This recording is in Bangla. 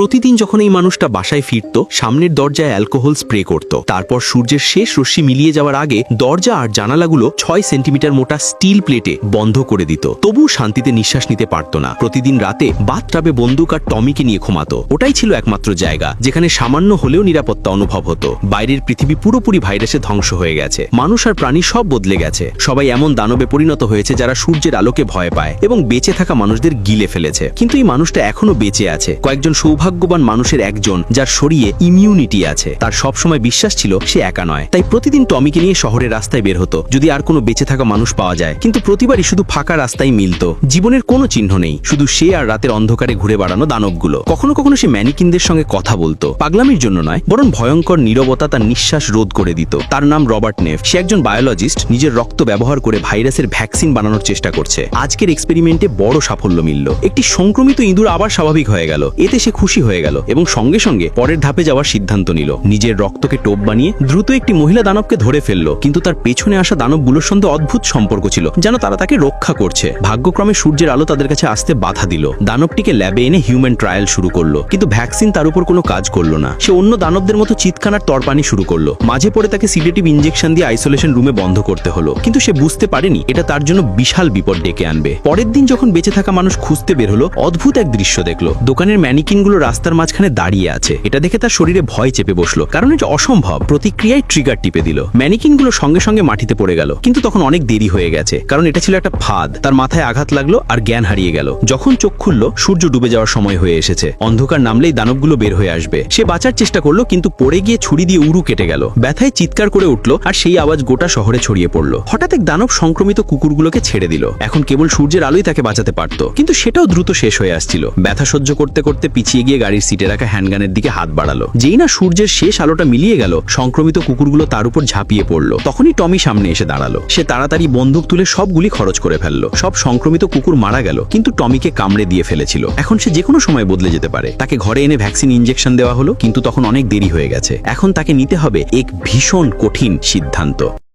প্রতিদিন যখন এই মানুষটা বাসায় ফিরত, সামনের দরজায় অ্যালকোহল স্প্রে করত, তারপর সূর্যের শেষ রশ্মি মিলিয়ে যাওয়ার আগে দরজা আর জানালাগুলো 6 সেন্টিমিটার মোটা স্টিল প্লেটে বন্ধ করে দিত। তবুও শান্তিতে নিঃশ্বাস নিতে পারত না। প্রতিদিন রাতে বাথটাবে বন্দুক আর টমিকে নিয়ে ঘুমাতো। ওটাই ছিল একমাত্র জায়গা যেখানে সামান্য হলেও নিরাপত্তা অনুভব হতো। বাইরের পৃথিবী পুরোপুরি ভাইরাসে ধ্বংস হয়ে গেছে। মানুষ আর প্রাণী সব বদলে গেছে। সবাই এমন দানবে পরিণত হয়েছে যারা সূর্যের আলোকে ভয় পায় এবং বেঁচে থাকা মানুষদের গিলে ফেলেছে। কিন্তু এই মানুষটা এখনো বেঁচে আছে, কয়েকজন সৌভাগ্যবান মানুষের একজন, যার শরীরে ইমিউনিটি আছে। তার সবসময় বিশ্বাস ছিল সে একা নয়। তাই প্রতিদিন টমিকে নিয়ে শহরের রাস্তায় বের হতো যদি আর কোনো বেঁচে থাকা মানুষ পাওয়া যায়। কিন্তু প্রতিবারই শুধু ফাঁকা রাস্তায় মিলত। জীবনের কোনো চিহ্ন নেই, শুধু সে আর রাতের অন্ধকারে ঘুরে বেড়ানো দানবগুলো। কখনো কখনো সে ম্যানিকিনদের সঙ্গে কথা বলতো, পাগলামির জন্য নয়, বরং ভয়ঙ্কর নীরবতা তার নিঃশ্বাস রোধ করে দিত। তার নাম রবার্ট নেফ। সে একজন বায়োলজিস্ট, নিজের রক্ত ব্যবহার করে ভাইরাসের ভ্যাকসিন বানানোর চেষ্টা করছে। আজকের এক্সপেরিমেন্টে বড় সাফল্য মিলল। একটি সংক্রমিত ইঁদুর আবার স্বাভাবিক হয়ে গেল। এতে সে খুশি হয়ে গেল এবং সঙ্গে সঙ্গে পরের ধাপে যাওয়ার সিদ্ধান্ত নিল। নিজের রক্তকে টোপ বানিয়ে দ্রুত একটি মহিলা দানবকে ধরে ফেলল। কিন্তু তার পেছনে আসা দানবগুলোর সঙ্গে অদ্ভুত সম্পর্ক ছিল, যেন তারা তাকে রক্ষা করছে। ভাগ্যক্রমে সূর্যের আলো তাদের কাছে আসতে বাধা দিল। দানবটিকে ল্যাবে এনে হিউম্যান ট্রায়াল শুরু করলো, কিন্তু ভ্যাকসিন তার উপর কোনো কাজ করলো না। সে অন্য দানবদের মতো চিৎকার আর তরপানি শুরু করলো। মাঝে পড়ে তাকে সিডেটিভ ইনজেকশন দিয়ে আইসোলেশন রুমে বন্ধ করতে হলো। কিন্তু সে বুঝতে পারেনি এটা তার জন্য বিশাল বিপদ ডেকে আনবে। পরের দিন যখন বেঁচে থাকা মানুষ খুঁজতে বের হলো, অদ্ভুত এক দৃশ্য দেখলো। দোকানের ম্যানিকিনগুলো রাস্তার মাঝখানে দাঁড়িয়ে আছে। এটা দেখে তার শরীরে ভয় চেপে বসলো, কারণ এটা অসম্ভব। প্রতিক্রিয়ায় ট্রিগার টিপে দিল। ম্যানিকিনগুলো সঙ্গে সঙ্গে মাটিতে পড়ে গেল। কিন্তু তখন অনেক দেরি হয়ে গেছে, কারণ এটা ছিল একটা ফাঁদ। তার মাথায় আঘাত লাগলো আর জ্ঞান হারিয়ে গেল। যখন চোখ খুলল, সূর্য ডুবে যাওয়ার সময় হয়ে এসেছে। অন্ধকার নামলেই দানবগুলো বের হয়ে আসবে। সে বাঁচার চেষ্টা করলো, কিন্তু পড়ে গিয়ে ছুরি দিয়ে উরু কেটে গেল। ব্যথায় চিৎকার করে উঠল আর সেই আওয়াজ গোটা শহরে ছড়িয়ে পড়ল। হঠাৎ এক দানব সংক্রমিত কুকুরগুলোকে ছেড়ে দিল। এখন কেবল সূর্যের আলোই তাকে বাঁচাতে পারত, কিন্তু সেটাও দ্রুত শেষ হয়ে আসছিল। ব্যথা সহ্য করতে করতে পিছিয়ে গিয়ে গাড়ির সিটে রাখা হ্যান্ডগানের দিকে হাত বাড়ালো। যেই না সূর্যের শেষ আলোটা মিলিয়ে গেল, সংক্রমিত কুকুরগুলো তার উপর ঝাঁপিয়ে পড়লো। তখনই টমি সামনে এসে দাঁড়ালো। সে তাড়াতাড়ি বন্দুক তুলে সবগুলি খরচ করে ফেললো। সব সংক্রমিত কুকুর মারা গেল, কিন্তু টমিকে কামড়ে দিয়ে ফেলেছিল। এখন সে যে কোনো সময় বদলে যেতে পারে। তাকে ঘরে এনে ভ্যাকসিন ইনজেকশন দেওয়া হলো, কিন্তু তখন অনেক দেরি হয়ে গেছে। এখন তাকে নিতে হবে এক ভীষণ কঠিন সিদ্ধান্ত।